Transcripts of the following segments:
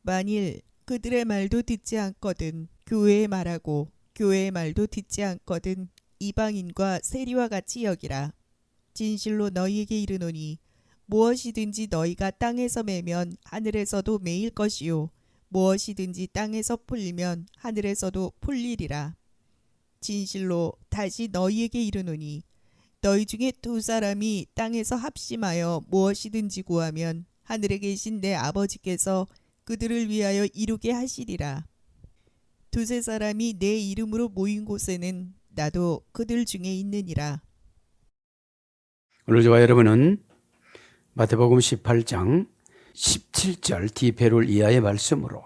만일 그들의 말도 듣지 않거든 교회의 말하고 교회의 말도 듣지 않거든 이방인과 세리와 같이 여기라. 진실로 너희에게 이르노니 무엇이든지 너희가 땅에서 매면 하늘에서도 매일 것이요 무엇이든지 땅에서 풀리면 하늘에서도 풀리리라. 진실로 다시 너희에게 이르노니 너희 중에 두 사람이 땅에서 합심하여 무엇이든지 구하면 하늘에 계신 내 아버지께서 그들을 위하여 이루게 하시리라. 두세 사람이 내 이름으로 모인 곳에는 나도 그들 중에 있느니라. 오늘 저와 여러분은 마태복음 18장 17절 디베롤 이하의 말씀으로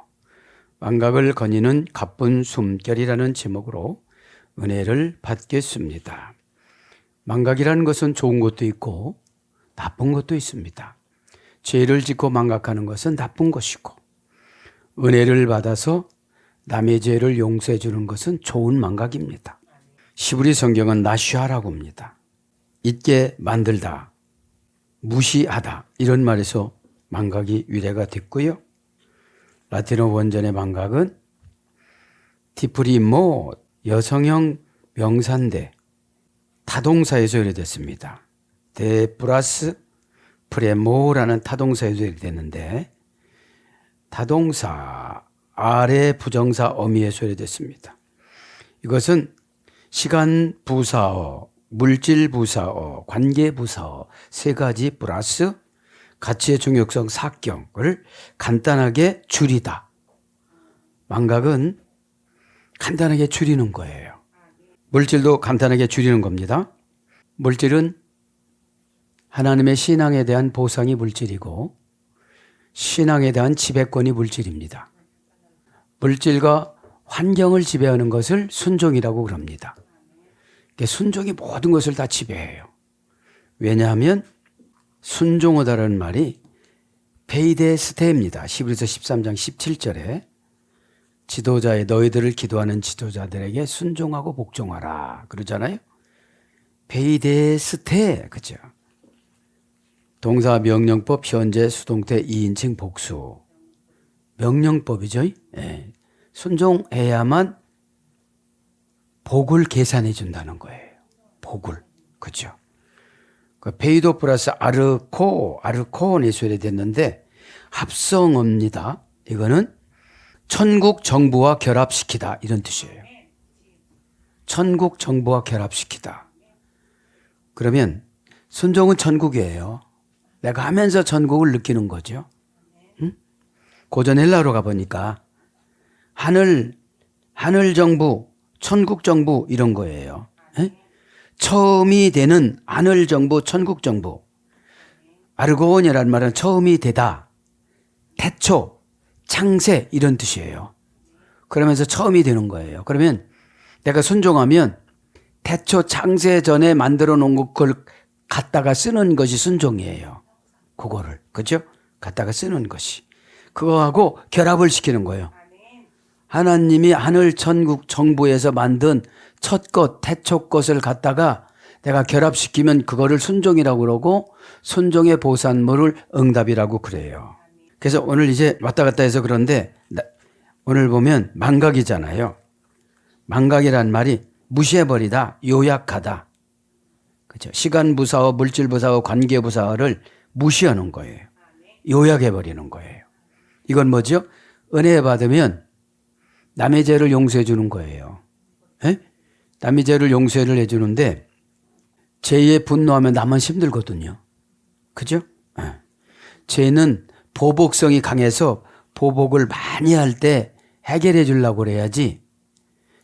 망각을 거니는 가쁜 숨결이라는 제목으로 은혜를 받겠습니다. 망각이라는 것은 좋은 것도 있고 나쁜 것도 있습니다. 죄를 짓고 망각하는 것은 나쁜 것이고 은혜를 받아서 남의 죄를 용서해 주는 것은 좋은 망각입니다. 시브리 성경은 나시아라고 합니다. 잊게 만들다, 무시하다 이런 말에서 망각이 유래가 됐고요. 라틴어 원전의 망각은 디프리모 여성형 명사인데 타동사에서 유래됐습니다. 데 플러스 프레모라는 타동사에서 유래됐는데 타동사 아래 부정사 어미에서 유래됐습니다. 이것은 시간 부사어, 물질 부사어, 관계 부사어 세 가지 플러스 가치의 중요성 사격을 간단하게 줄이다. 망각은 간단하게 줄이는 거예요. 물질도 간단하게 줄이는 겁니다. 물질은 하나님의 신앙에 대한 보상이 물질이고 신앙에 대한 지배권이 물질입니다. 물질과 환경을 지배하는 것을 순종이라고 그럽니다. 순종이 모든 것을 다 지배해요. 왜냐하면 순종하다라는 말이 페이데스테입니다. 히브리서 13장 17절에 지도자의 너희들을 기도하는 지도자들에게 순종하고 복종하라 그러잖아요. 페이데스테 그죠? 동사 명령법 현재 수동태 2인칭 복수 명령법이죠. 네. 순종해야만 복을 계산해 준다는 거예요. 복을 그죠? 페이도 플러스 아르코온이 소개됐는데 합성어입니다. 이거는 천국 정부와 결합시키다 이런 뜻이에요. 천국 정부와 결합시키다. 그러면 순종은 천국이에요. 내가 하면서 천국을 느끼는 거죠. 응? 고전 헬라로 가보니까 하늘 정부, 천국 정부 이런 거예요. 에? 처음이 되는 하늘 정부, 천국 정부. 아르고온이라는 말은 처음이 되다, 태초, 창세 이런 뜻이에요. 그러면서 처음이 되는 거예요. 그러면 내가 순종하면 태초 창세 전에 만들어 놓은 걸 갖다가 쓰는 것이 순종이에요. 그거를 그죠? 갖다가 쓰는 것이 그거하고 결합을 시키는 거예요. 하나님이 하늘 천국 정부에서 만든 첫 것, 태초 것을 갖다가 내가 결합시키면 그거를 순종이라고 그러고 순종의 보산물을 응답이라고 그래요. 그래서 오늘 이제 왔다 갔다 해서 그런데 오늘 보면 망각이잖아요. 망각이란 말이 무시해버리다, 요약하다. 그렇죠? 시간 부사어, 물질 부사어, 관계 부사어를 무시하는 거예요. 요약해버리는 거예요. 이건 뭐죠? 은혜 받으면 남의 죄를 용서해 주는 거예요. 에? 남의 죄를 용서를 해주는데 죄에 분노하면 나만 힘들거든요. 그죠? 에. 죄는 보복성이 강해서 보복을 많이 할 때 해결해 주려고 그래야지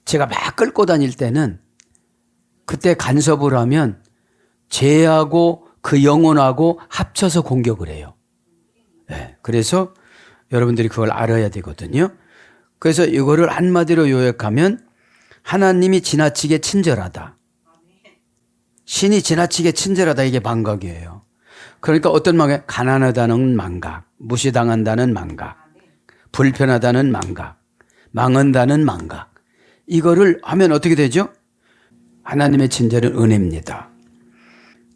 제가 막 끌고 다닐 때는 그때 간섭을 하면 죄하고 그 영혼하고 합쳐서 공격을 해요. 네, 그래서 여러분들이 그걸 알아야 되거든요. 그래서 이거를 한마디로 요약하면 하나님이 지나치게 친절하다. 신이 지나치게 친절하다 이게 망각이에요. 그러니까 어떤 망각? 가난하다는 망각, 무시당한다는 망각, 불편하다는 망각, 망한다는 망각. 이거를 하면 어떻게 되죠? 하나님의 친절은 은혜입니다.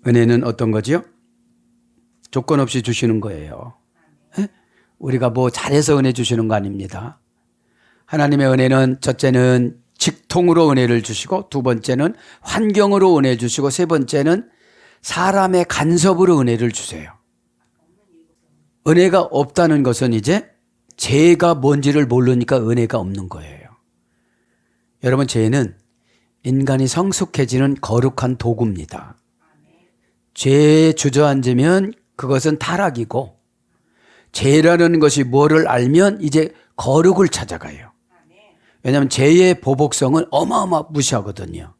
은혜는 어떤 거죠? 조건 없이 주시는 거예요. 에? 우리가 뭐 잘해서 은혜 주시는 거 아닙니다. 하나님의 은혜는 첫째는 직통으로 은혜를 주시고, 두 번째는 환경으로 은혜 주시고, 세 번째는 사람의 간섭으로 은혜를 주세요. 은혜가 없다는 것은 이제 죄가 뭔지를 모르니까 은혜가 없는 거예요. 여러분, 죄는 인간이 성숙해지는 거룩한 도구입니다. 죄에 주저앉으면 그것은 타락이고, 죄라는 것이 뭐를 알면 이제 거룩을 찾아가요. 왜냐하면 죄의 보복성은 어마어마무시하거든요.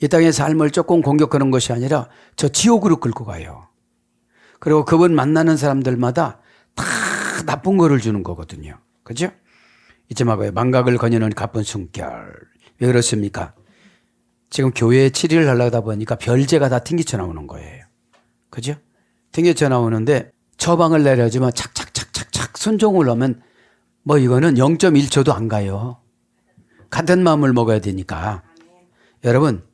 이 땅의 삶을 조금 공격하는 것이 아니라 저 지옥으로 끌고 가요. 그리고 그분 만나는 사람들마다 다 나쁜 거를 주는 거거든요. 그죠? 잊지 말고요. 망각을 거니는 가쁜 숨결. 왜 그렇습니까? 지금 교회에 7일을 하려다 보니까 별재가 다 튕기쳐 나오는 거예요. 그죠? 튕기쳐 나오는데 처방을 내려주면 착착착착착 순종을 하면 뭐 이거는 0.1초도 안 가요. 같은 마음을 먹어야 되니까. 여러분,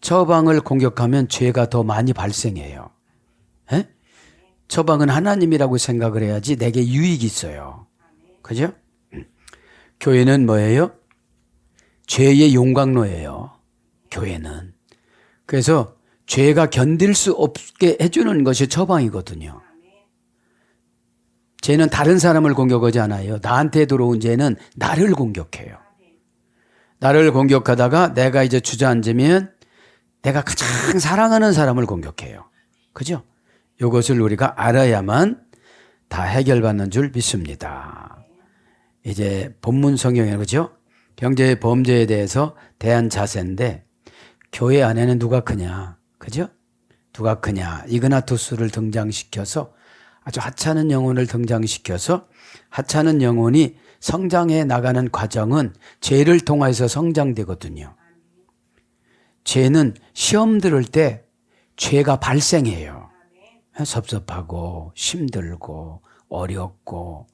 처방을 공격하면 죄가 더 많이 발생해요. 에? 처방은 하나님이라고 생각을 해야지 내게 유익이 있어요. 그죠? 교회는 뭐예요? 죄의 용광로예요. 교회는. 그래서 죄가 견딜 수 없게 해주는 것이 처방이거든요. 죄는 다른 사람을 공격하지 않아요. 나한테 들어온 죄는 나를 공격해요. 나를 공격하다가 내가 이제 주저앉으면 내가 가장 사랑하는 사람을 공격해요. 그죠? 이것을 우리가 알아야만 다 해결받는 줄 믿습니다. 이제 본문 성경에 그죠? 경제의 범죄에 대해서 대한 자세인데, 교회 안에는 누가 크냐? 그죠? 누가 크냐? 이그나투스를 등장시켜서 아주 하찮은 영혼을 등장시켜서, 하찮은 영혼이 성장해 나가는 과정은 죄를 통해서 성장되거든요. 죄는 시험 들을 때 죄가 발생해요. 섭섭하고 힘들고 어렵고,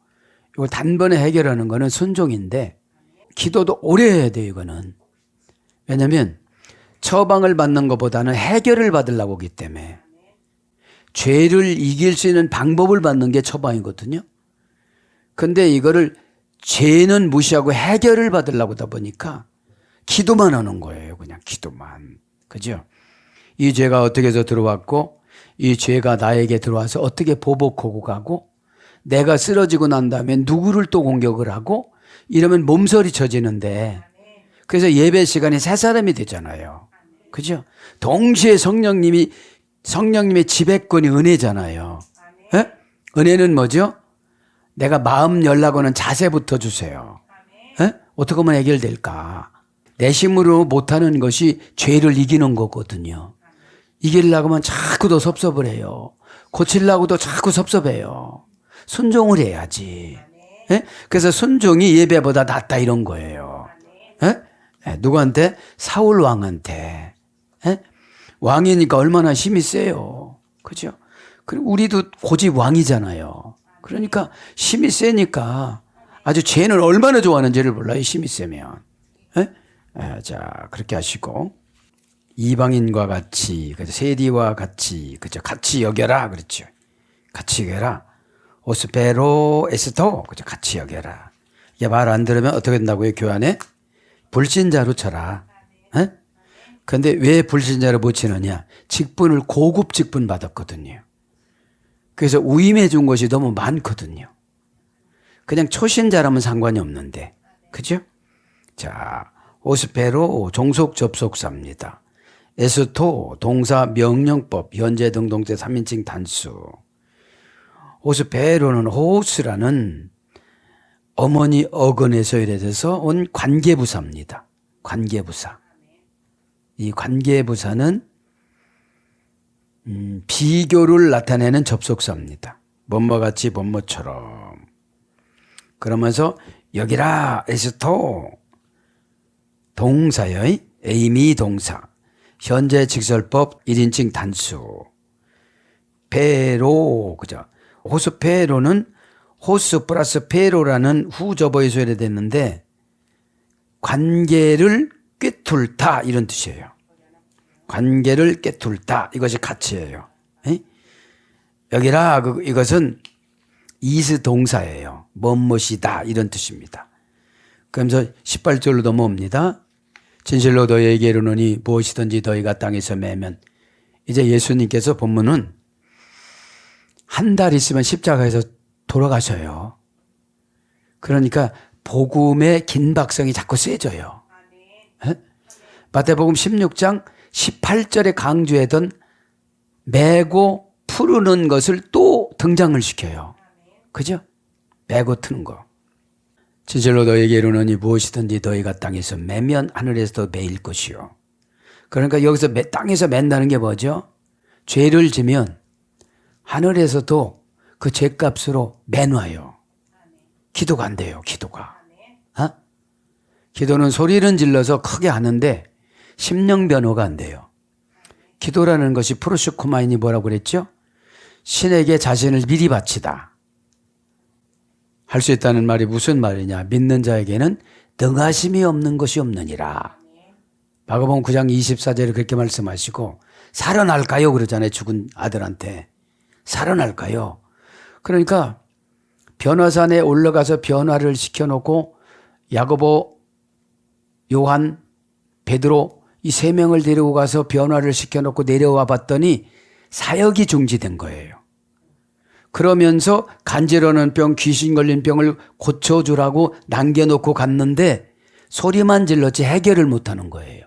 이걸 단번에 해결하는 거는 순종인데, 기도도 오래 해야 돼요. 이거는. 왜냐하면 처방을 받는 것보다는 해결을 받으려고 하기 때문에, 죄를 이길 수 있는 방법을 받는 게 처방이거든요. 근데 이거를 죄는 무시하고 해결을 받으려고 하다 보니까 기도만 하는 거예요. 그냥 기도만. 그죠? 이 죄가 어떻게 해서 들어왔고, 이 죄가 나에게 들어와서 어떻게 보복하고 가고, 내가 쓰러지고 난 다음에 누구를 또 공격을 하고, 이러면 몸서리 쳐지는데, 그래서 예배 시간에 새 사람이 되잖아요. 그죠? 동시에 성령님의 지배권이 은혜잖아요. 에? 은혜는 뭐죠? 내가 마음 열라고 하는 자세부터 주세요. 에? 어떻게 하면 해결될까? 내 힘으로 못하는 것이 죄를 이기는 거거든요. 이기려고 하면 자꾸 더 섭섭해요. 고치려고도 자꾸 섭섭해요. 순종을 해야지. 에? 그래서 순종이 예배보다 낫다 이런 거예요. 에? 누구한테? 사울 왕한테. 에? 왕이니까 얼마나 힘이 세요. 그죠? 그리고 우리도 고집 왕이잖아요. 그러니까 힘이 세니까 아주 죄는 얼마나 좋아하는지를 몰라요. 힘이 세면. 자, 그렇게 하시고, 이방인과 같이, 세리와 같이, 그죠? 같이 여겨라. 그렇죠. 같이 여겨라. 오스페로 에스토. 그죠? 같이 여겨라. 이게 말 안 들으면 어떻게 된다고요? 교환에? 불신자로 쳐라. 그런데 왜 불신자로 못 치느냐? 직분을 고급 직분 받았거든요. 그래서 우임해 준 것이 너무 많거든요. 그냥 초신자라면 상관이 없는데. 그죠? 자, 오스페로 종속 접속사입니다. 에스토 동사 명령법 현재 등동태 3인칭 단수. 오스페로는 호스라는 어머니 어근에서 이래서 온 관계부사입니다. 관계부사. 이 관계부사는 비교를 나타내는 접속사입니다. 뭐뭐 같이 뭐뭐처럼. 그러면서 여기라 에스토 동사의 에이미 동사 현재 직설법 1인칭 단수. 페로 그죠? 호스페로는 호스 플러스 페로라는 후접어에 소개됐는데 관계를 꿰뚫다 이런 뜻이에요. 관계를 꿰뚫다 이것이 가치예요. 여기라 이것은 이스 동사예요. 뭐뭇이다 이런 뜻입니다. 그러면서 18절로 넘어옵니다. 진실로 너희에게 이르노니 무엇이든지 너희가 땅에서 매면, 이제 예수님께서 본문은 한 달 있으면 십자가에서 돌아가셔요. 그러니까 복음의 긴박성이 자꾸 세져요. 에? 마태복음 16장 18절에 강조했던 매고 푸르는 것을 또 등장을 시켜요. 그죠? 매고 트는 거. 진실로 너희에게 이르노니 무엇이든지 너희가 땅에서 매면 하늘에서도 매일 것이요. 그러니까 여기서 땅에서 맨다는 게 뭐죠? 죄를 지면 하늘에서도 그 죄값으로 매놔요. 기도가 안 돼요. 기도가. 기도는 소리는 질러서 크게 하는데 심령 변호가 안 돼요. 기도라는 것이 프로슈코마인이 뭐라고 그랬죠? 신에게 자신을 미리 바치다. 할 수 있다는 말이 무슨 말이냐? 믿는 자에게는 능하심이 없는 것이 없느니라. 마가복음 9장 24절에 그렇게 말씀하시고, 살아날까요? 그러잖아요. 죽은 아들한테. 살아날까요? 그러니까 변화산에 올라가서 변화를 시켜놓고 야고보, 요한, 베드로 이 세 명을 데리고 가서 변화를 시켜놓고 내려와 봤더니 사역이 중지된 거예요. 그러면서 간지러는 병, 귀신 걸린 병을 고쳐주라고 남겨놓고 갔는데 소리만 질렀지 해결을 못하는 거예요.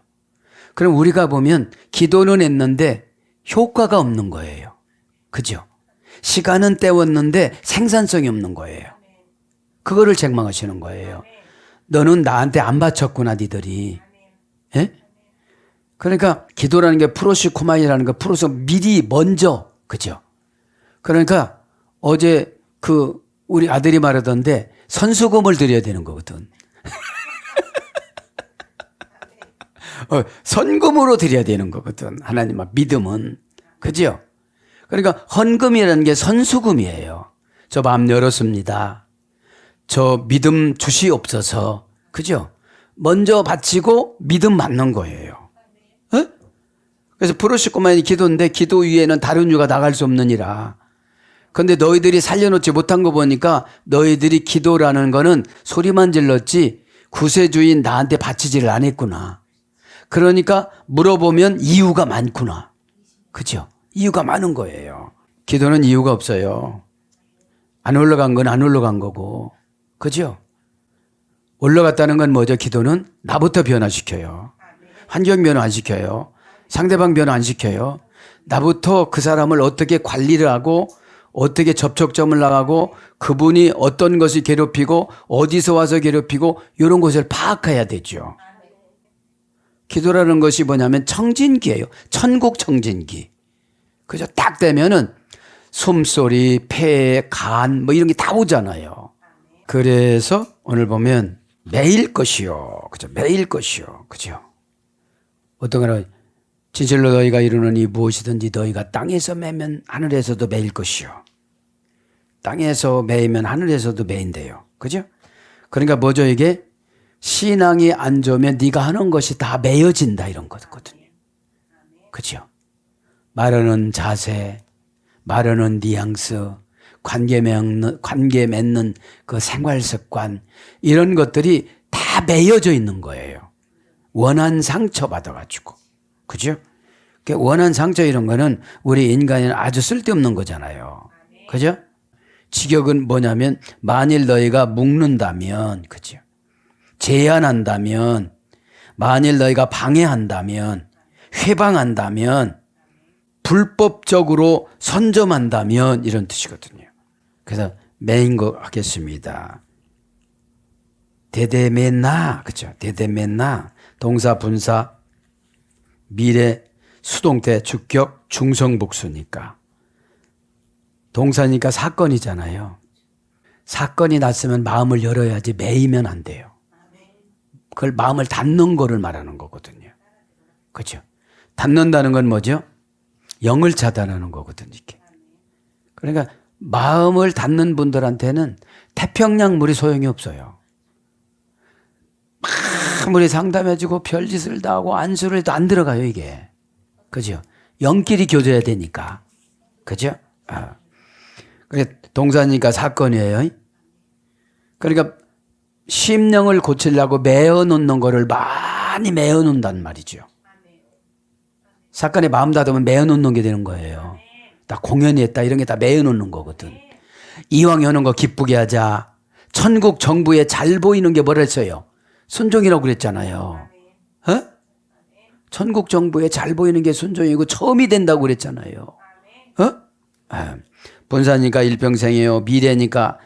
그럼 우리가 보면 기도는 했는데 효과가 없는 거예요. 그죠? 시간은 때웠는데 생산성이 없는 거예요. 그거를 책망하시는 거예요. 너는 나한테 안 바쳤구나, 니들이. 예? 그러니까 기도라는 게 프로시코마이라는 거, 프로서 미리 먼저, 그죠? 그러니까 어제 우리 아들이 말하던데 선수금을 드려야 되는 거거든. 선금으로 드려야 되는 거거든. 하나님 앞 믿음은. 그죠? 그러니까 헌금이라는 게 선수금이에요. 저 마음 열었습니다. 저 믿음 주시옵소서. 그죠? 먼저 바치고 믿음 받는 거예요. 에? 그래서 프로시코마인이 기도인데 기도 위에는 다른 이유가 나갈 수 없느니라. 그런데 너희들이 살려놓지 못한 거 보니까 너희들이 기도라는 거는 소리만 질렀지 구세주인 나한테 바치지를 안 했구나. 그러니까 물어보면 이유가 많구나. 그죠? 이유가 많은 거예요. 기도는 이유가 없어요. 안 올라간 건 안 올라간 거고. 그죠? 올라갔다는 건 뭐죠? 기도는 나부터 변화시켜요. 환경 변화 안 시켜요. 상대방 변화 안 시켜요. 나부터 그 사람을 어떻게 관리를 하고 어떻게 접촉점을 나가고 그분이 어떤 것을 괴롭히고 어디서 와서 괴롭히고 이런 것을 파악해야 되죠. 기도라는 것이 뭐냐면 청진기예요. 천국 청진기. 그죠? 딱 되면은 숨소리, 폐, 간 뭐 이런 게 다 오잖아요. 그래서 오늘 보면 매일 것이요. 그죠? 매일 것이요. 그죠? 어떤 거는 진실로 너희가 이르노니 무엇이든지 너희가 땅에서 매면 하늘에서도 매일 것이요. 땅에서 매이면 하늘에서도 매인대요. 그죠? 그러니까 뭐죠 이게? 신앙이 안 좋으면 네가 하는 것이 다 매여진다 이런 거거든요. 그죠? 말하는 자세, 말하는 뉘앙스, 관계 맺는 그 생활 습관 이런 것들이 다 매여져 있는 거예요. 원한 상처 받아가지고. 그죠? 원한 상처 이런 거는 우리 인간에는 아주 쓸데없는 거잖아요. 그죠? 직역은 뭐냐면 만일 너희가 묶는다면, 그죠? 제한한다면, 만일 너희가 방해한다면, 회방한다면, 불법적으로 선점한다면 이런 뜻이거든요. 그래서 매인 거 하겠습니다. 대대매나, 그죠? 대대매나, 동사, 분사, 미래, 수동태, 주격, 중성복수니까. 동사니까 사건이잖아요. 사건이 났으면 마음을 열어야지 매이면 안 돼요. 그걸 마음을 닫는 거를 말하는 거거든요. 그죠? 닫는다는 건 뭐죠? 영을 차단하는 거거든요. 이렇게. 그러니까 마음을 닫는 분들한테는 태평양 물이 소용이 없어요. 아무리 상담해주고 별짓을 다 하고 안수를 해도 안 들어가요 이게. 그죠? 영끼리 교제해야 되니까. 그죠? 그래 동사니까 사건이에요. 그러니까 심령을 고치려고 메어 놓는 거를 많이 메어 놓는단 말이죠. 사건에 마음 닫으면 메어 놓는 게 되는 거예요. 다 공연이 했다 이런 게 다 메어 놓는 거거든. 이왕 여는 거 기쁘게 하자. 천국 정부에 잘 보이는 게 뭐라 했어요? 순종이라고 그랬잖아요. 어? 천국 정부에 잘 보이는 게 순종이고 처음이 된다고 그랬잖아요. 어? 본사니까 일평생이에요. 미래니까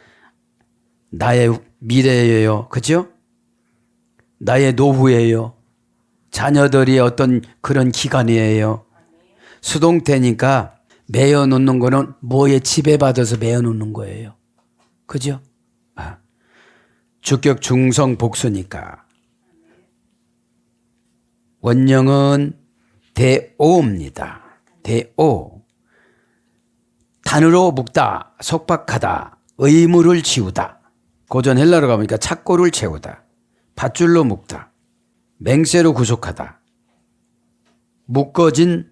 나의 미래예요. 그죠? 나의 노후예요. 자녀들이 어떤 그런 기간이에요. 수동태니까 매어 놓는 거는 뭐에 지배받아서 매어 놓는 거예요. 그죠? 주격 중성 복수니까. 원형은 대오입니다. 대오. 단으로 묶다, 속박하다, 의무를 지우다. 고전 헬라로 가보니까 착고를 채우다, 밧줄로 묶다, 맹세로 구속하다, 묶어진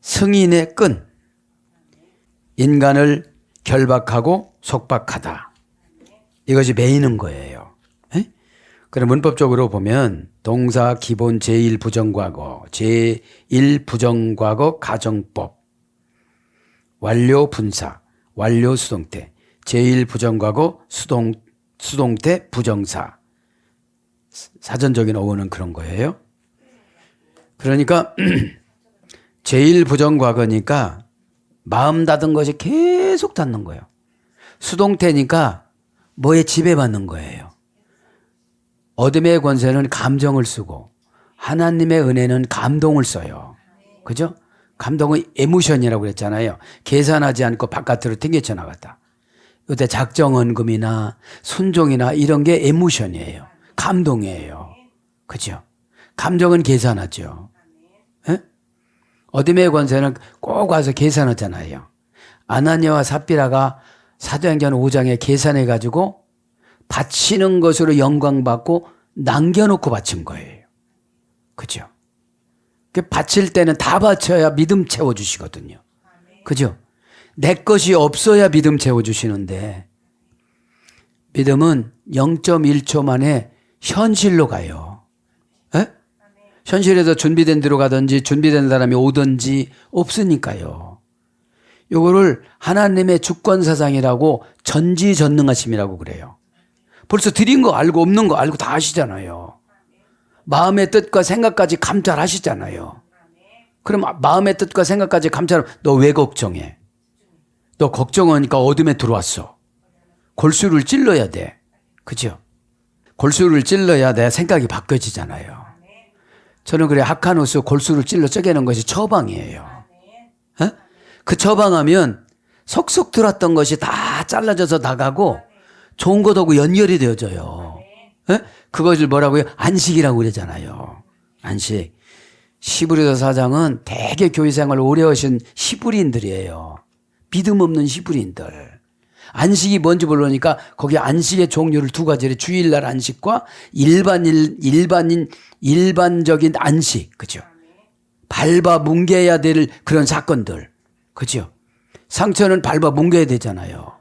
승인의 끈, 인간을 결박하고 속박하다. 이것이 매이는 거예요. 에? 그럼 문법적으로 보면 동사 기본 제1부정과거, 제1부정과거 가정법, 완료 분사, 완료 수동태, 제1부정과거 수동태 부정사. 사전적인 어원은 그런 거예요. 그러니까 제1부정과거니까 마음 닫은 것이 계속 닫는 거예요. 수동태니까 뭐에 지배받는 거예요. 어둠의 권세는 감정을 쓰고 하나님의 은혜는 감동을 써요. 그죠? 감동은 에모션이라고 그랬잖아요. 계산하지 않고 바깥으로 튕겨쳐 나갔다. 이때 작정언금이나 순종이나 이런 게 에모션이에요. 감동이에요. 그죠? 감정은 계산하죠. 에? 어둠의 권세는 꼭 와서 계산하잖아요. 아나니아와 삽비라가 사도행전 5장에 계산해가지고 바치는 것으로 영광받고 남겨놓고 바친 거예요. 그죠? 바칠 때는 다 바쳐야 믿음 채워주시거든요. 그죠? 내 것이 없어야 믿음 채워주시는데 믿음은 0.1초 만에 현실로 가요. 에? 현실에서 준비된 데로 가든지 준비된 사람이 오든지 없으니까요. 요거를 하나님의 주권사상이라고 전지전능하심이라고 그래요. 벌써 드린 거 알고 없는 거 알고 다 아시잖아요. 마음의 뜻과 생각까지 감찰하시잖아요. 그럼 마음의 뜻과 생각까지 감찰하면 너 왜 걱정해? 너 걱정하니까 어둠에 들어왔어. 골수를 찔러야 돼. 그죠? 골수를 찔러야 내 생각이 바뀌어지잖아요. 저는 그래 하카노스 골수를 찔러 쪼개는 것이 처방이에요. 에? 그 처방하면 속속 들었던 것이 다 잘라져서 나가고 좋은 것하고 연결이 되어져요. 에? 그것을 뭐라고요? 안식이라고 그러잖아요. 안식. 히브리서 4장은 대개 교회생활을 오래 하신 히브리인들이에요. 믿음 없는 히브리인들. 안식이 뭔지 모르니까 거기 안식의 종류를 두 가지를 주일날 안식과 일반적인 안식. 그죠? 밟아 뭉개야 될 그런 사건들. 그죠? 상처는 밟아 뭉개야 되잖아요.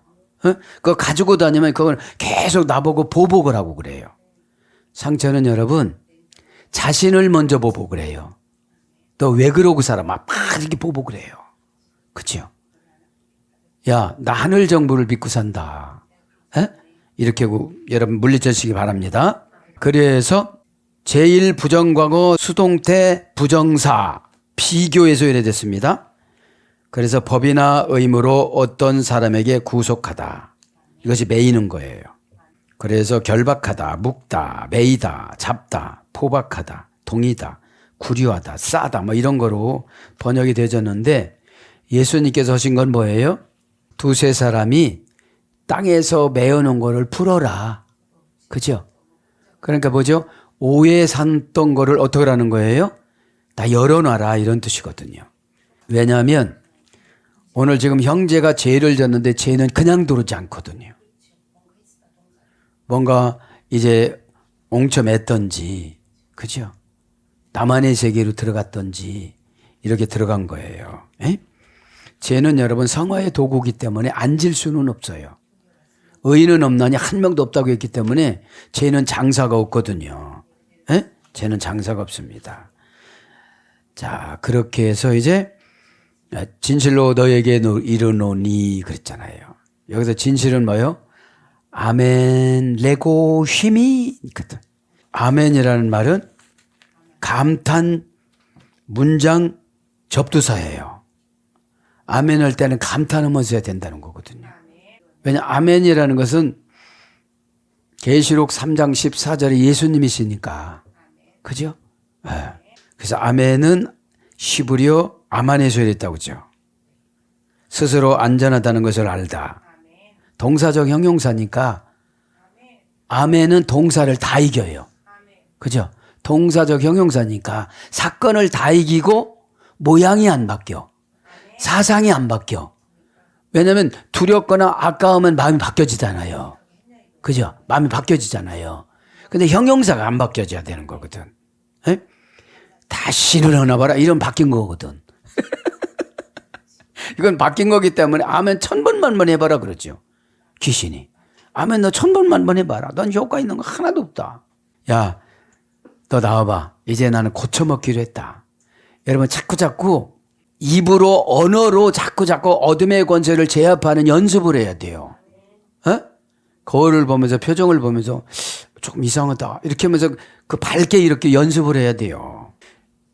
그거 가지고 다니면 그걸 계속 나보고 보복을 하고 그래요. 상처는 여러분 자신을 먼저 보복을 해요. 너 왜 그러고 살아? 막 이렇게 보복을 해요. 그죠? 야, 나 하늘 정부를 믿고 산다. 에? 이렇게 여러분 물리쳐주시기 바랍니다. 그래서 제1부정과거 수동태 부정사 비교해서 이래됐습니다. 그래서 법이나 의무로 어떤 사람에게 구속하다. 이것이 매이는 거예요. 그래서 결박하다, 묶다, 매이다, 잡다, 포박하다, 동이다, 구류하다, 싸다 뭐 이런 거로 번역이 되어졌는데 예수님께서 하신 건 뭐예요? 두세 사람이 땅에서 메어놓은 거를 풀어라. 그죠? 그러니까 뭐죠? 오해 삼던 거를 어떻게 하는 거예요? 다 열어놔라 이런 뜻이거든요. 왜냐하면 오늘 지금 형제가 죄를 졌는데 죄는 그냥 들어오지 않거든요. 뭔가 이제 옹쳐맸던지, 그죠? 나만의 세계로 들어갔던지 이렇게 들어간 거예요. 에? 죄는 여러분 성화의 도구이기 때문에 앉을 수는 없어요. 의인은 없나니 한 명도 없다고 했기 때문에 죄는 장사가 없거든요. 에? 죄는 장사가 없습니다. 자, 그렇게 해서 이제 진실로 너에게 이르노니 그랬잖아요. 여기서 진실은 뭐예요? 아멘 레고 힘이 있거든. 아멘이라는 말은 감탄 문장 접두사예요. 아멘 할 때는 감탄하면서 해야 된다는 거거든요. 왜냐 아멘이라는 것은 계시록 3장 14절에 예수님이시니까. 그죠? 네. 그래서 아멘은 히브리어 아마네소에 있다고 그죠? 스스로 안전하다는 것을 알다. 동사적 형용사니까 아멘은 동사를 다 이겨요. 그죠? 동사적 형용사니까 사건을 다 이기고 모양이 안 바뀌어. 사상이 안 바뀌어. 왜냐하면 두렵거나 아까우면 마음이 바뀌어지잖아요. 그죠? 마음이 바뀌어지잖아요. 근데 형용사가 안 바뀌어져야 되는 거거든. 에? 다시 일어나 봐라. 이런 바뀐 거거든. 이건 바뀐 거기 때문에 아멘 1000번만 해봐라 그러죠. 귀신이. 아멘 너 1000번만 해봐라. 넌 효과 있는 거 하나도 없다. 야, 너 나와봐. 이제 나는 고쳐먹기로 했다. 여러분 자꾸 입으로 언어로 자꾸 어둠의 권세를 제압하는 연습을 해야 돼요. 어? 거울을 보면서 표정을 보면서 조금 이상하다. 이렇게 하면서 그 밝게 이렇게 연습을 해야 돼요.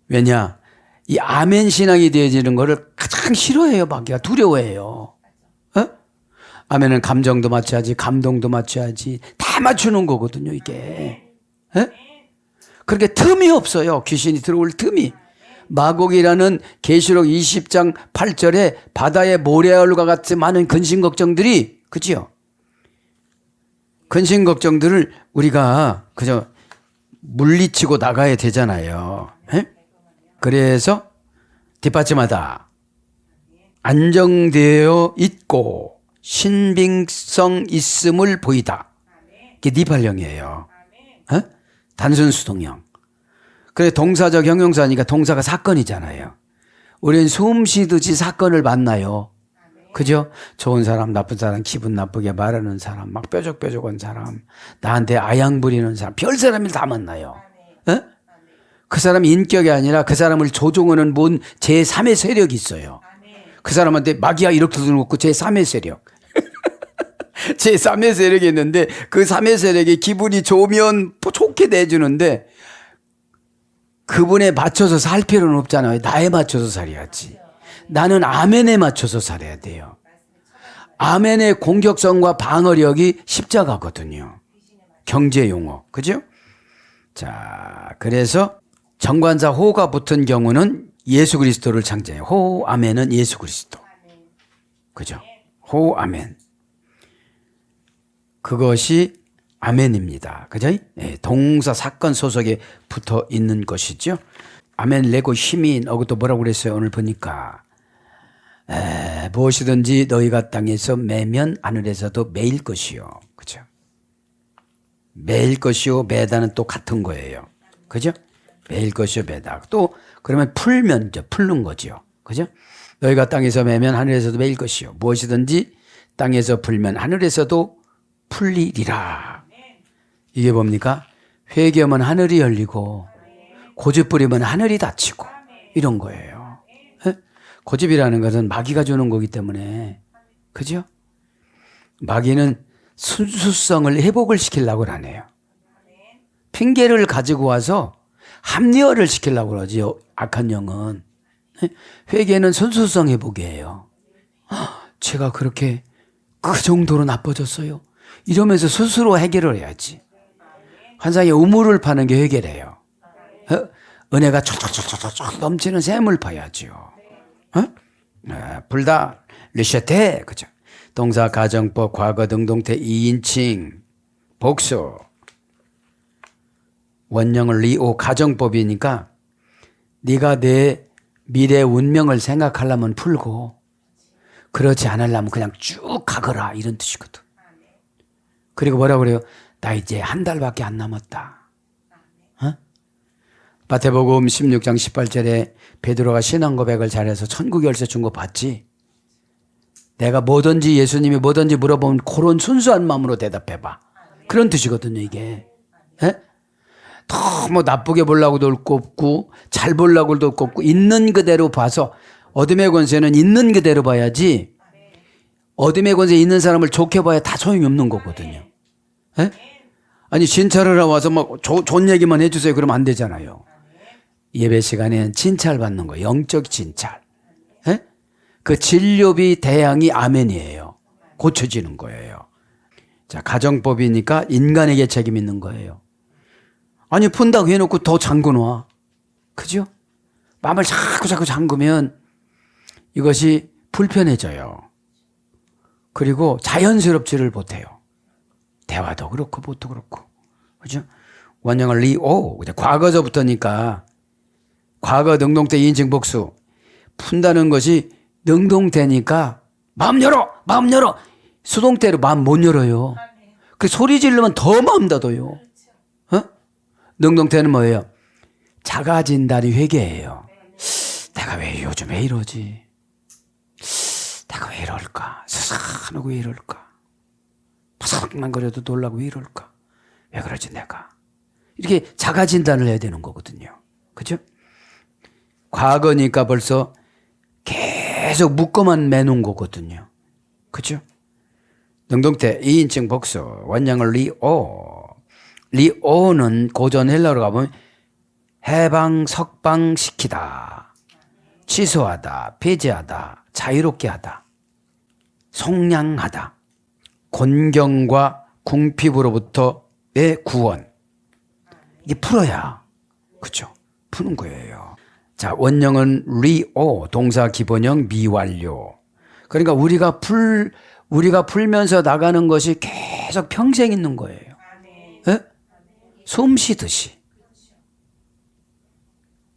왜냐? 이 아멘 신앙이 되어지는 거를 가장 싫어해요. 마귀가 두려워해요. 어? 아멘은 감정도 맞춰야지, 감동도 맞춰야지. 다 맞추는 거거든요, 이게. 어? 그렇게 틈이 없어요. 귀신이 들어올 틈이. 마곡이라는 계시록 20장 8절에 바다의 모래알과 같이 많은 근심 걱정들이, 그죠? 근심 걱정들을 우리가 그저 물리치고 나가야 되잖아요. 에? 그래서 뒷받침하다. 안정되어 있고 신빙성 있음을 보이다. 이게 니팔령이에요. 에? 단순 수동형. 그래 동사적 형용사니까 동사가 사건이잖아요. 우리는 숨 쉬듯이 사건을 만나요. 그죠? 좋은 사람, 나쁜 사람, 기분 나쁘게 말하는 사람, 막 뾰족뾰족한 사람, 나한테 아양 부리는 사람, 별 사람을 다 만나요. 에? 그 사람 인격이 아니라 그 사람을 조종하는 뭔 제3의 세력이 있어요. 그 사람한테 마귀야 이렇게 들어놓고 제3의 세력. 제3의 세력이 있는데 그 3의 세력이 기분이 좋으면 좋게 내주는데 그분에 맞춰서 살 필요는 없잖아요. 나에 맞춰서 살아야지. 나는 아멘에 맞춰서 살아야 돼요. 아멘의 공격성과 방어력이 십자가거든요. 경제 용어. 그죠? 자, 그래서 정관사 호가 붙은 경우는 예수 그리스도를 창조해요. 호, 아멘은 예수 그리스도. 그죠? 호, 아멘. 그것이 아멘입니다. 그죠? 네, 동사 사건 소속에 붙어 있는 것이죠. 아멘 레고 힘이 또 뭐라고 그랬어요? 오늘 보니까 무엇이든지 너희가 땅에서 매면 하늘에서도 매일 것이요. 그죠? 매일 것이요 매다는 또 같은 거예요. 그죠? 매일 것이요 매다. 또 그러면 풀면 풀는 거죠. 그죠? 너희가 땅에서 매면 하늘에서도 매일 것이요. 무엇이든지 땅에서 풀면 하늘에서도 풀리리라. 이게 뭡니까? 회개하면 하늘이 열리고 고집 부리면 하늘이 닫히고 이런 거예요. 에? 고집이라는 것은 마귀가 주는 거기 때문에 그죠? 마귀는 순수성을 회복을 시키려고 하네요. 핑계를 가지고 와서 합리화를 시키려고 그러지 악한 영은. 회개는 순수성 회복이에요. 제가 그렇게 그 정도로 나빠졌어요. 이러면서 스스로 해결을 해야지. 환상에 우물을 파는 게 해결해요. 은혜가 촉촉촉촉 넘치는 샘을 파야죠. 불다 르셔테 그죠? 동사 가정법 과거 등동태 2인칭 복수 원형을 리오 가정법이니까 네가 내 미래 운명을 생각하려면 풀고 그렇지 않으려면 그냥 쭉 가거라 이런 뜻이거든. 그리고 뭐라고 그래요? 나 이제 한 달밖에 안 남았다. 어? 마태복음 16장 18절에 베드로가 신앙 고백을 잘해서 천국 열쇠 준 거 봤지? 내가 뭐든지 예수님이 뭐든지 물어보면 그런 순수한 마음으로 대답해봐. 그런 뜻이거든요, 이게. 예? 너무 나쁘게 보려고도 올 거 없고 잘 보려고도 올 거 없고 있는 그대로 봐서 어둠의 권세는 있는 그대로 봐야지 어둠의 권세에 있는 사람을 좋게 봐야 다 소용이 없는 거거든요. 예? 아니 진찰하러 와서 막 좋은 얘기만 해주세요. 그러면 안 되잖아요. 예배 시간에는 진찰받는 거예요. 영적 진찰. 예? 그 진료비 대양이 아멘이에요. 고쳐지는 거예요. 자, 가정법이니까 인간에게 책임 있는 거예요. 아니 푼다고 해놓고 더 잠궈놔. 그죠? 마음을 자꾸 잠그면 이것이 불편해져요. 그리고 자연스럽지를 못해요. 대화도 그렇고 뭣도 그렇고. 그죠? 원형을 리오. 과거서부터니까 과거 능동태 2인칭 복수. 푼다는 것이 능동태니까 마음 열어! 마음 열어! 수동태로 마음 못 열어요. 그 소리 지르면 더 마음 닫아요. 어? 능동태는 뭐예요? 자가진단이 회개예요. 내가 왜 요즘 왜 이러지? 내가 왜 이럴까? 스산하고 왜 이럴까? 바삭만 거려도 놀라고 왜 이럴까? 왜 그러지 내가? 이렇게 자가진단을 해야 되는 거거든요. 그죠? 과거니까 벌써 계속 묶어만 매놓은 거거든요. 그죠? 능동태 2인칭 복수 원형을 리오. 리오는 고전 헬라어로 가보면 해방, 석방시키다, 취소하다, 폐지하다, 자유롭게 하다, 속량하다, 곤경과 궁핍으로부터의 구원. 이게 풀어야, 그죠? 푸는 거예요. 자, 원형은 리오, 동사 기본형 미완료. 그러니까 우리가 풀면서 나가는 것이 계속 평생 있는 거예요. 예? 숨 쉬듯이.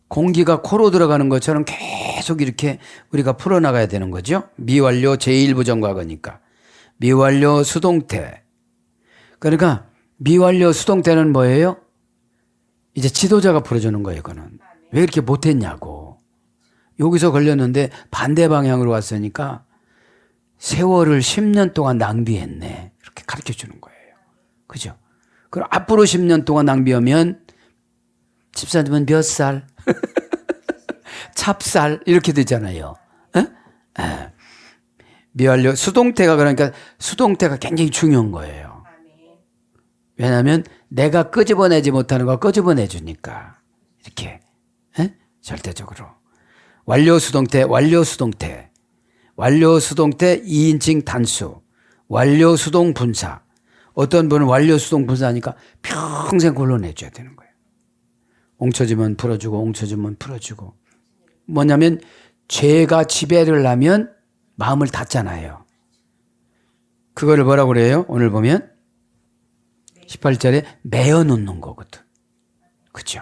공기가 코로 들어가는 것처럼 계속 이렇게 우리가 풀어나가야 되는 거죠. 미완료 제1부정과거니까. 미완료 수동태. 그러니까 미완료 수동태는 뭐예요? 이제 지도자가 풀어주는 거예요. 이거는. 왜 이렇게 못했냐고. 여기서 걸렸는데 반대 방향으로 왔으니까 세월을 10년 동안 낭비했네. 이렇게 가르쳐주는 거예요. 그죠? 그럼 앞으로 10년 동안 낭비하면 집사님은 몇 살? 찹쌀 이렇게 되잖아요. 미완료 수동태가 그러니까 수동태가 굉장히 중요한 거예요. 왜냐하면 내가 끄집어내지 못하는 거 끄집어내 주니까 이렇게 절대적으로 완료 수동태 완료 수동태 완료 수동태 2인칭 단수 완료 수동 분사 어떤 분은 완료 수동 분사하니까 평생 걸러내줘야 되는 거예요. 엉쳐지면 풀어주고 엉쳐지면 풀어주고 뭐냐면 죄가 지배를 하면 마음을 닫잖아요. 그거를 뭐라고 그래요? 오늘 보면 18절에 메어놓는 거거든. 그렇죠?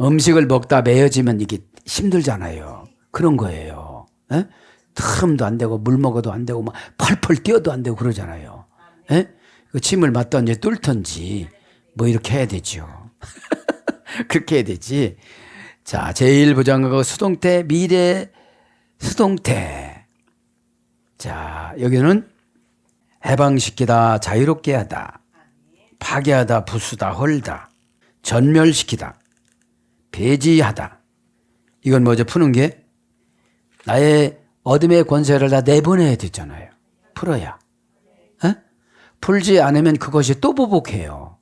음식을 먹다 메어지면 이게 힘들잖아요. 그런 거예요. 에? 틈도 안 되고 물 먹어도 안 되고 막 펄펄 뛰어도 안 되고 그러잖아요. 에? 그 침을 맞던지 뚫던지 뭐 이렇게 해야 되죠. 그렇게 해야 되지. 자, 제1부정하고 수동태, 미래 수동태. 자, 여기는 해방시키다, 자유롭게 하다, 파괴하다, 부수다, 헐다, 전멸시키다, 배지하다. 이건 뭐죠? 푸는 게 나의 어둠의 권세를 다 내보내야 되잖아요. 풀어야. 에? 풀지 않으면 그것이 또 보복해요.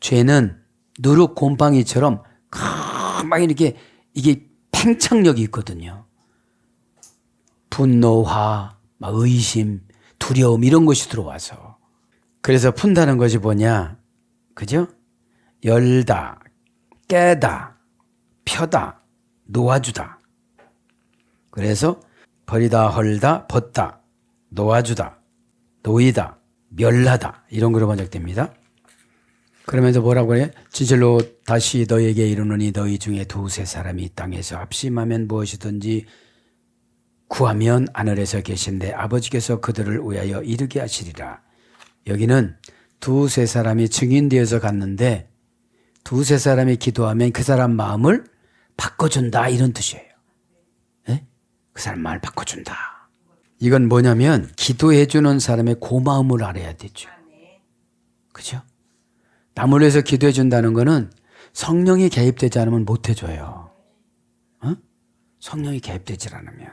죄는 누룩 곰팡이처럼 막 이렇게 이게 팽창력이 있거든요. 분노화, 막 의심, 두려움 이런 것이 들어와서. 그래서 푼다는 것이 뭐냐? 그죠? 열다, 깨다, 펴다, 놓아주다. 그래서 버리다, 헐다, 벗다, 놓아주다, 놓이다, 멸하다 이런 거로 번역됩니다. 그러면서 뭐라고 해? 진실로 다시 너에게 이르노니 너희 중에 두세 사람이 이 땅에서 합심하면 무엇이든지 구하면 하늘에서 계신데 아버지께서 그들을 위하여 이르게 하시리라. 여기는 두세 사람이 증인되어서 갔는데 두세 사람이 기도하면 그 사람 마음을 바꿔준다 이런 뜻이에요. 네? 그 사람 마음을 바꿔준다. 이건 뭐냐면 기도해 주는 사람의 고마움을 알아야 되죠. 그죠? 남을 위해서 기도해 준다는 거는 성령이 개입되지 않으면 못 해줘요. 어? 성령이 개입되지 않으면.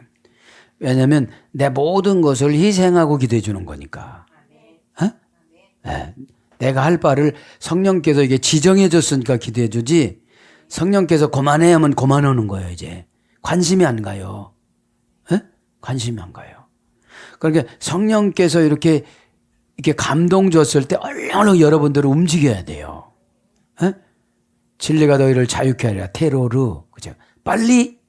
왜냐하면 내 모든 것을 희생하고 기도해 주는 거니까. 어? 네. 내가 할 바를 성령께서 이게 지정해 줬으니까 기도해 주지, 성령께서 그만해 하면 그만하는 거예요. 이제 관심이 안 가요. 어? 관심이 안 가요. 그러니까 성령께서 이렇게 감동 줬을 때 얼른 여러분들은 움직여야 돼요. 에? 진리가 너희를 자유케 하리라. 테로르. 그죠? 빨리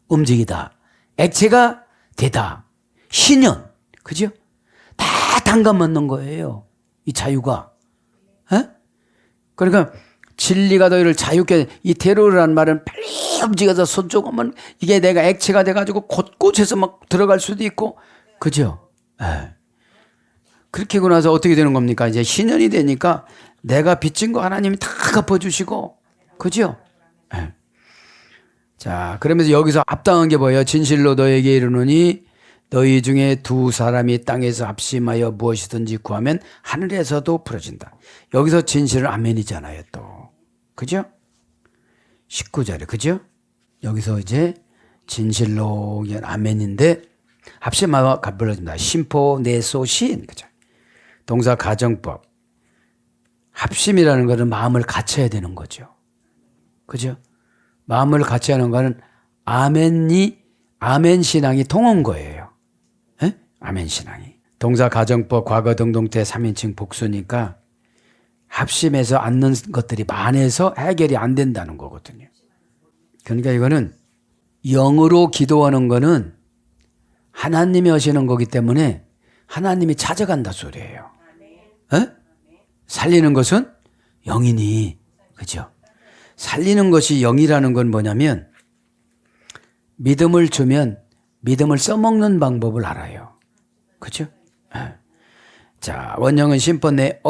움직이다. 액체가 되다. 신현. 그죠? 다 당감 맞는 거예요. 이 자유가. 에? 그러니까 진리가 너희를 자유케, 이 테로르라는 말은 빨리 움직여서 손 조금만, 이게 내가 액체가 돼가지고 곳곳에서 막 들어갈 수도 있고. 그죠? 에. 그렇게 하고 나서 어떻게 되는 겁니까? 이제 신현이 되니까 내가 빚진 거 하나님이 다 갚아주시고, 그죠? 네. 자, 그러면서 여기서 합당한 게 뭐예요? 진실로 너에게 이르노니 너희 중에 두 사람이 땅에서 합심하여 무엇이든지 구하면 하늘에서도 풀어진다. 여기서 진실은 아멘이잖아요, 또. 그죠? 19절에, 그죠? 여기서 이제 진실로 아멘인데 합심하여 갚아진다. 심포, 내소, 시인. 그죠? 동사 가정법. 합심이라는 것은 마음을 갖춰야 되는 거죠. 그죠? 마음을 갖춰야 하는 것은 아멘 신앙이 통한 거예요. 에? 아멘 신앙이. 동사 가정법 과거 등동태 3인칭 복수니까 합심해서 않는 것들이 많아서 해결이 안 된다는 거거든요. 그러니까 이거는 영으로 기도하는 거는 하나님이 하시는 거기 때문에 하나님이 찾아간다 소리예요. 에? 살리는 것은 영이니. 그죠? 살리는 것이 영이라는 건 뭐냐면 믿음을 주면 믿음을 써먹는 방법을 알아요. 그죠? 에. 자, 원형은 심포네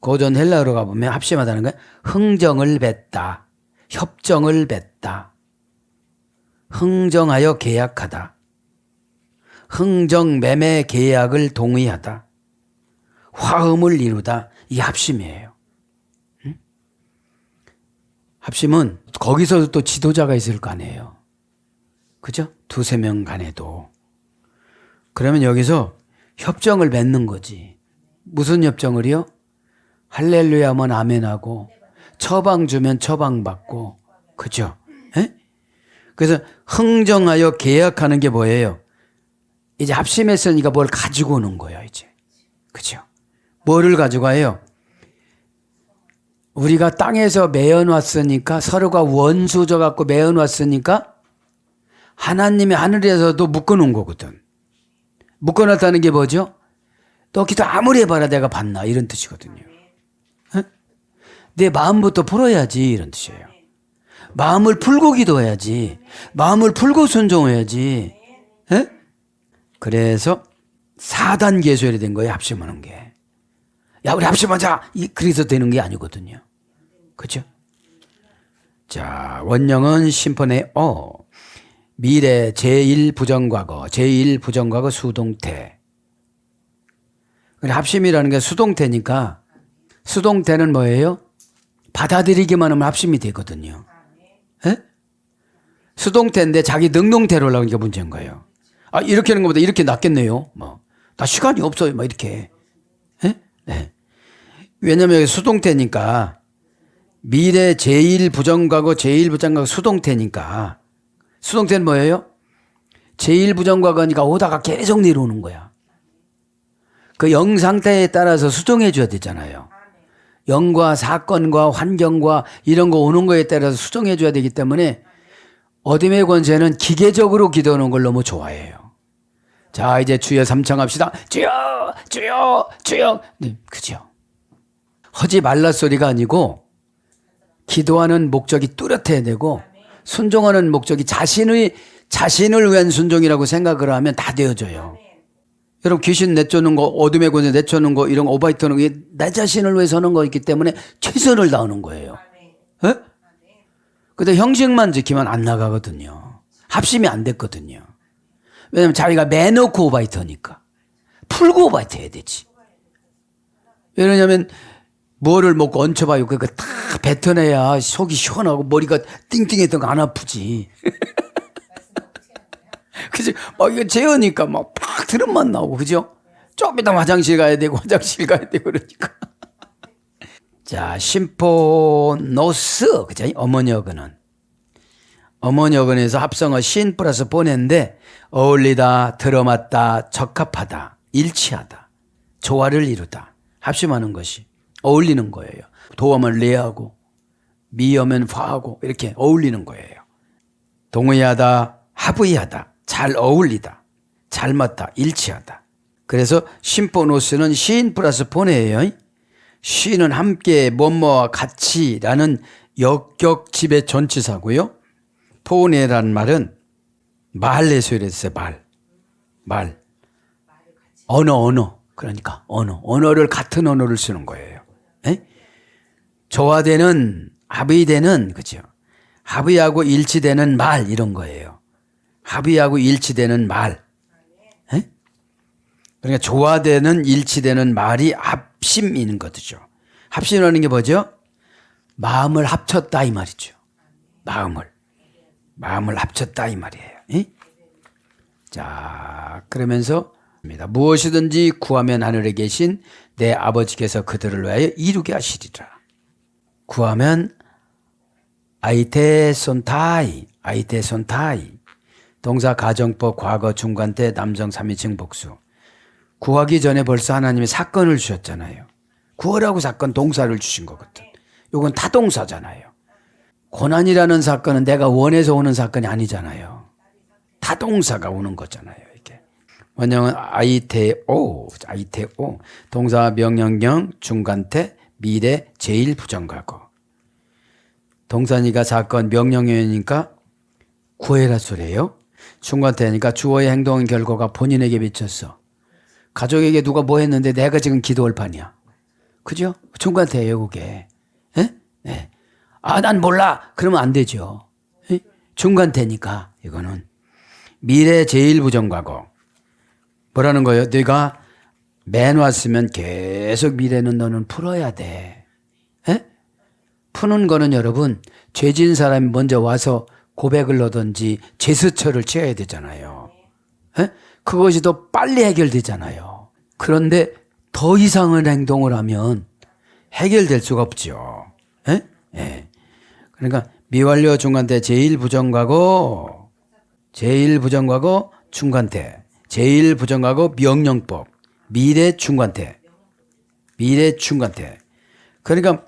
고전 헬라어로 가보면 합심하다는 건 흥정을 뱉다, 협정을 뱉다, 흥정하여 계약하다, 흥정 매매 계약을 동의하다, 화음을 이루다. 이 합심이에요. 응? 합심은 거기서도 또 지도자가 있을 거 아니에요. 그죠? 두세 명 간에도. 그러면 여기서 협정을 맺는 거지. 무슨 협정을요? 할렐루야 하면 아멘하고, 처방 주면 처방받고. 그죠? 에? 그래서 흥정하여 계약하는 게 뭐예요? 이제 합심했으니까 뭘 가지고 오는 거예요, 이제. 그죠? 뭐를 가지고 와요? 우리가 땅에서 매어놨으니까, 서로가 원수져 갖고 매어놨으니까 하나님이 하늘에서도 묶어놓은 거거든. 묶어놨다는 게 뭐죠? 너 기도 아무리 해봐라 내가 받나, 이런 뜻이거든요. 에? 내 마음부터 풀어야지, 이런 뜻이에요. 마음을 풀고 기도해야지. 마음을 풀고 순종해야지. 에? 그래서 4단계 소열이 된 거예요, 합심하는 게. 야, 우리 합심하자! 그래서 되는 게 아니거든요. 그죠? 자, 원형은 심포네 미래 제1부정과거, 제1부정과거 수동태. 합심이라는 게 수동태니까, 수동태는 뭐예요? 받아들이기만 하면 합심이 되거든요. 에? 수동태인데 자기 능동태로 올라오는 게 문제인 거예요. 아, 이렇게 하는 것보다 이렇게 낫겠네요. 나 시간이 없어요. 이렇게. 에? 네. 왜냐면 여기 수동태니까, 미래 제1부정과거, 제1부정과거 수동태니까, 수동태는 뭐예요? 제1부정과거니까 오다가 계속 내려오는 거야. 그 영 상태에 따라서 수정해 줘야 되잖아요. 영과 사건과 환경과 이런 거 오는 거에 따라서 수정해 줘야 되기 때문에 어둠의 권세는 기계적으로 기도하는 걸 너무 좋아해요. 자, 이제 주여 삼창합시다. 주여, 주여, 주여. 네, 그죠? 하지 말라 소리가 아니고 기도하는 목적이 뚜렷해야 되고 순종하는 목적이 자신을 위한 순종이라고 생각을 하면 다 되어져요. 여러분, 귀신 내쫓는 거, 어둠의 권세 내쫓는 거, 이런 거 오바이트 하는 게 내 자신을 위해서 하는 거있기 때문에 최선을 다하는 거예요. 예? 근데 형식만 지키면 안 나가거든요. 합심이 안 됐거든요. 왜냐면 자기가 매너고 오바이터니까. 풀고 오바이터 해야 되지. 왜냐면 뭐를 먹고 얹혀봐요. 그거 다 뱉어내야 속이 시원하고 머리가 띵띵했던 거 안 아프지. 그지? 막 이거 재우니까 막 팍 드럼만 나오고, 그죠? 좀 이따 화장실 가야 되고, 화장실 가야 되고, 그러니까. 자, 심포노스, 그죠? 어머니어근은. 어머니어근에서 합성어 신 플러스 보낸데, 어울리다, 들어맞다, 적합하다, 일치하다, 조화를 이루다, 합심하는 것이 어울리는 거예요. 도하면 레하고, 미하면 파하고, 이렇게 어울리는 거예요. 동의하다, 합의하다, 잘 어울리다, 잘 맞다, 일치하다. 그래서 심포노스는 시인 플러스 보내예요. 시는 함께 뭐뭐와 같이라는 역격 지배 전치사고요. 포네라는 말은 말레소리를 했어요. 말. 언어. 그러니까 언어를 같은 언어를 쓰는 거예요. 에? 조화되는, 합의되는, 그죠? 합의하고 일치되는 말 이런 거예요. 합의하고 일치되는 말. 에? 그러니까 조화되는 일치되는 말이 합심인 거죠. 합심이라는 게 뭐죠? 마음을 합쳤다 이 말이죠. 마음을 합쳤다 이 말이에요. 에? 자, 그러면서 무엇이든지 구하면 하늘에 계신 내 아버지께서 그들을 위하여 이루게 하시리라. 구하면 아이테손타이 동사 가정법 과거 중간 때 남성 3인칭 복수. 구하기 전에 벌써 하나님이 사건을 주셨잖아요. 구하라고 사건 동사를 주신 거거든. 이건 타동사잖아요. 고난이라는 사건은 내가 원해서 오는 사건이 아니잖아요. 타동사가 오는 거잖아요. 이게 원형은 아이테오 동사 명령형 중간태 미래 제일 부정과거. 동사니까 사건 명령형이니까 구해라 소리예요. 중간태니까 주어의 행동 결과가 본인에게 미쳤어. 가족에게 누가 뭐 했는데 내가 지금 기도할 판이야. 그죠? 중간태예요 그게. 에? 네. 아, 난 몰라. 그러면 안 되죠. 에? 중간태니까 이거는. 미래 제일 부정과거. 뭐라는 거예요? 네가 맨 왔으면 계속 미래는 너는 풀어야 돼. 에? 푸는 거는 여러분 죄진 사람이 먼저 와서 고백을 하든지 제스처를 취해야 되잖아요. 에? 그것이 더 빨리 해결되잖아요. 그런데 더 이상의 행동을 하면 해결될 수가 없죠. 에? 예. 그러니까 미완료 중간태 제일 부정과거 중간태 제일 부정과거 명령법 미래 중간태 그러니까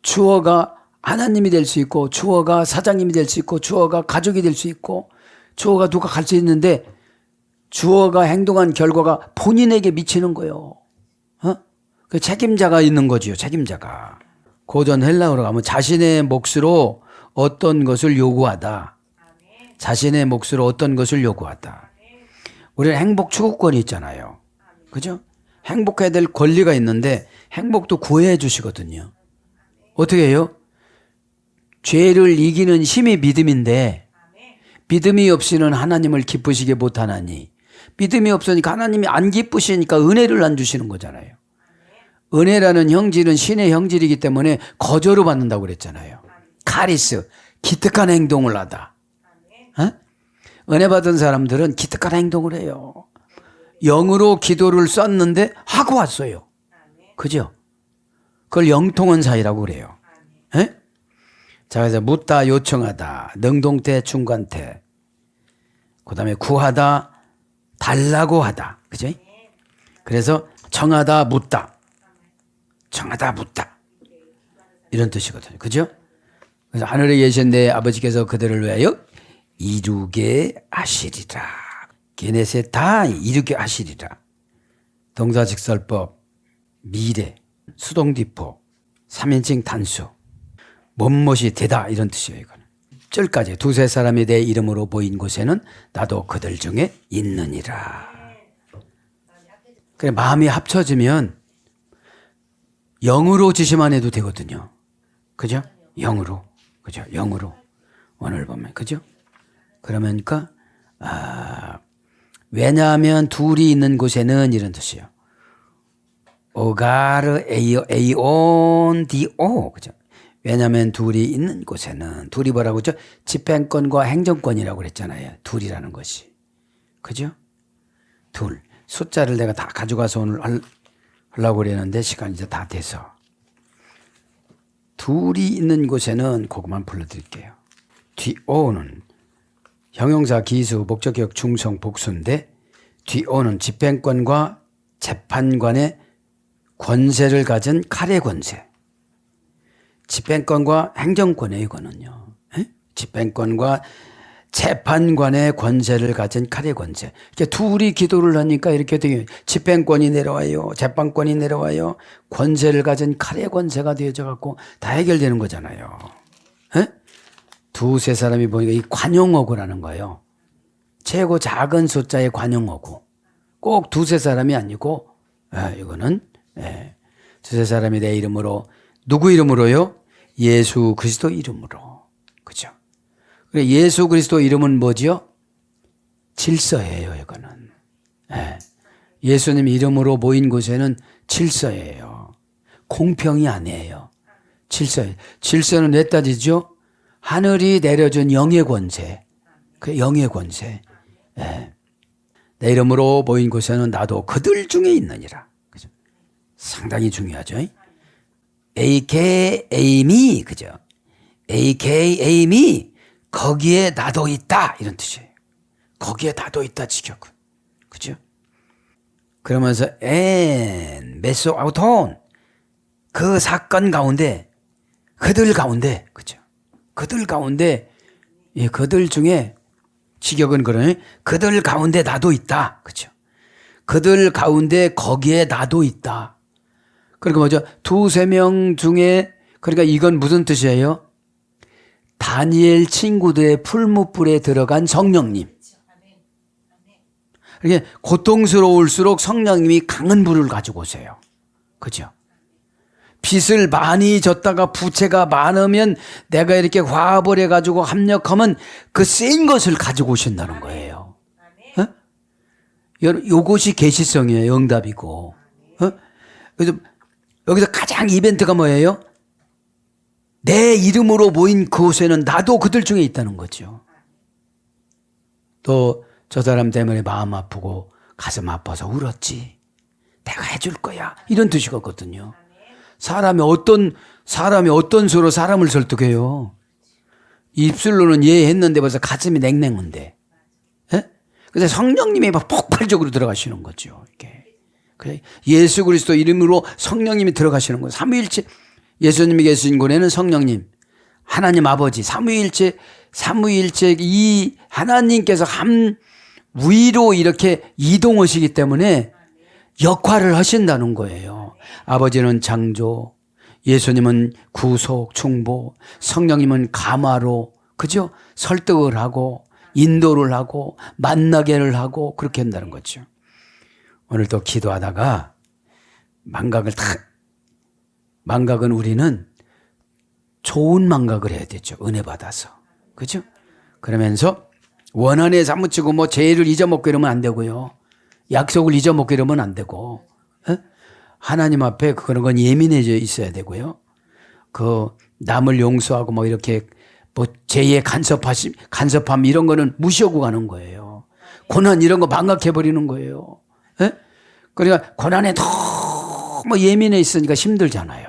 주어가 하나님이 될 수 있고 주어가 사장님이 될 수 있고 주어가 가족이 될 수 있고 주어가 누가 갈 수 있는데 주어가 행동한 결과가 본인에게 미치는 거예요. 그 책임자가 있는 거지요. 책임자가. 고전 헬라어로 가면 자신의 몫으로 어떤 것을 요구하다. 자신의 몫으로 어떤 것을 요구하다. 우리는 행복 추구권이 있잖아요. 그죠? 행복해야 될 권리가 있는데 행복도 구해 주시거든요. 어떻게 해요? 죄를 이기는 힘이 믿음인데 믿음이 없이는 하나님을 기쁘시게 못하나니 믿음이 없으니까 하나님이 안 기쁘시니까 은혜를 안 주시는 거잖아요. 은혜라는 형질은 신의 형질이기 때문에 거저로 받는다고 그랬잖아요. 카리스, 기특한 행동을 하다. 어? 은혜 받은 사람들은 기특한 행동을 해요. 영으로 기도를 썼는데 하고 왔어요. 그죠? 그걸 영통한 사이라고 그래요. 에? 자, 그래서 묻다, 요청하다, 능동태, 중간태. 그 다음에 구하다, 달라고 하다. 그죠? 그래서 청하다, 묻다. 이런 뜻이거든요. 그죠? 그래서 하늘에 계신 내 아버지께서 그들을 위하여 이루게 하시리라. 게네세 다 이루게 하시리라. 동사직설법, 미래, 수동디포, 3인칭 단수, 뭔못이 되다 이런 뜻이에요. 이거는. 절까지 두세 사람이 내 이름으로 모인 곳에는 나도 그들 중에 있느니라. 그래 마음이 합쳐지면 영으로 지시만 해도 되거든요. 그죠? 영으로. 그죠? 영으로. 오늘 보면. 그죠? 그러니까 왜냐하면 둘이 있는 곳에는 이런 뜻이에요. 오가르 에이온 디오. 그죠? 왜냐하면 둘이 있는 곳에는 둘이 뭐라고 그죠? 집행권과 행정권이라고 그랬잖아요. 둘이라는 것이. 그죠? 둘. 숫자를 내가 다 가져가서 오늘 하려고 그랬는데 시간이 이제 다 돼서. 둘이 있는 곳에는 그것만 불러드릴게요. 디오는 형용사 기수 목적격 중성 복수인데 디오는 집행권과 재판관의 권세를 가진 칼의 권세. 집행권과 행정권에 이거는요. 집행권과 재판관의 권세를 가진 칼의 권세. 이렇게 둘이 기도를 하니까 이렇게 되게 집행권이 내려와요. 재판권이 내려와요. 권세를 가진 칼의 권세가 되어져 갖고 다 해결되는 거잖아요. 두세 사람이 보니까 이 관용어구라는 거예요. 최고 작은 숫자의 관용어구. 꼭 두세 사람이 아니고 이거는 두세 사람이 내 이름으로 누구 이름으로요? 예수 그리스도 이름으로. 그죠? 예수 그리스도 이름은 뭐지요? 질서예요, 이거는. 예수님 이름으로 모인 곳에는 질서예요. 공평이 아니에요. 질서예요. 질서는 왜 따지죠? 하늘이 내려준 영의 권세. 그 영의 권세. 내 이름으로 모인 곳에는 나도 그들 중에 있느니라. 그죠? 상당히 중요하죠. AKA me. 그죠? AKA me. 거기에 나도 있다. 이런 뜻이에요. 거기에 나도 있다. 직역은. 그죠? 그러면서 메소 아우톤. 그 사건 가운데 그들 가운데 그죠? 그들 가운데 그들 중에 직역은 그러네. 그들 가운데 나도 있다. 그죠? 그들 가운데 거기에 나도 있다. 그러니까 뭐죠? 두세 명 중에 그러니까 이건 무슨 뜻이에요? 다니엘 친구들의 풀무불에 들어간 성령님. 이게 고통스러울수록 성령님이 강한 불을 가지고 오세요. 그죠? 빚을 많이 졌다가 부채가 많으면 내가 이렇게 화합을 해가지고 합력하면 그 센 것을 가지고 오신다는 거예요. 요것이 계시성이에요. 응답이고. 그래서 여기서 가장 이벤트가 뭐예요? 내 이름으로 모인 그곳에는 나도 그들 중에 있다는 거죠. 또 저 사람 때문에 마음 아프고 가슴 아파서 울었지. 내가 해줄 거야. 이런 뜻이거든요. 사람이 어떤 수로 사람을 설득해요. 입술로는 예 했는데 벌써 가슴이 냉랭한데. 그래서 성령님이 막 폭발적으로 들어가시는 거죠. 이게. 그래 예수 그리스도 이름으로 성령님이 들어가시는 거예요. 삼위일체 예수님이 계신 곳에는 성령님, 하나님 아버지, 삼위일체 이 하나님께서 한 위로 이렇게 이동하시기 때문에 역할을 하신다는 거예요. 아버지는 창조, 예수님은 구속, 중보, 성령님은 감화로, 그죠? 설득을 하고, 인도를 하고, 만나게를 하고, 그렇게 한다는 거죠. 오늘 또 기도하다가 망각은 우리는 좋은 망각을 해야 되죠. 은혜 받아서. 그죠? 그러면서 원한에 사무치고 뭐 죄를 잊어먹고 이러면 안 되고요. 약속을 잊어먹고 이러면 안 되고. 하나님 앞에 그런 건 예민해져 있어야 되고요. 그 남을 용서하고 뭐 이렇게 뭐 죄의 간섭함 이런 거는 무시하고 가는 거예요. 고난 이런 거 망각해버리는 거예요. 그러니까 고난에 너무 예민해 있으니까 힘들잖아요.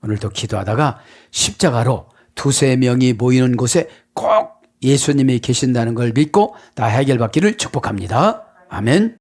오늘도 기도하다가 십자가로 두세 명이 모이는 곳에 꼭 예수님이 계신다는 걸 믿고 다 해결받기를 축복합니다. 아멘.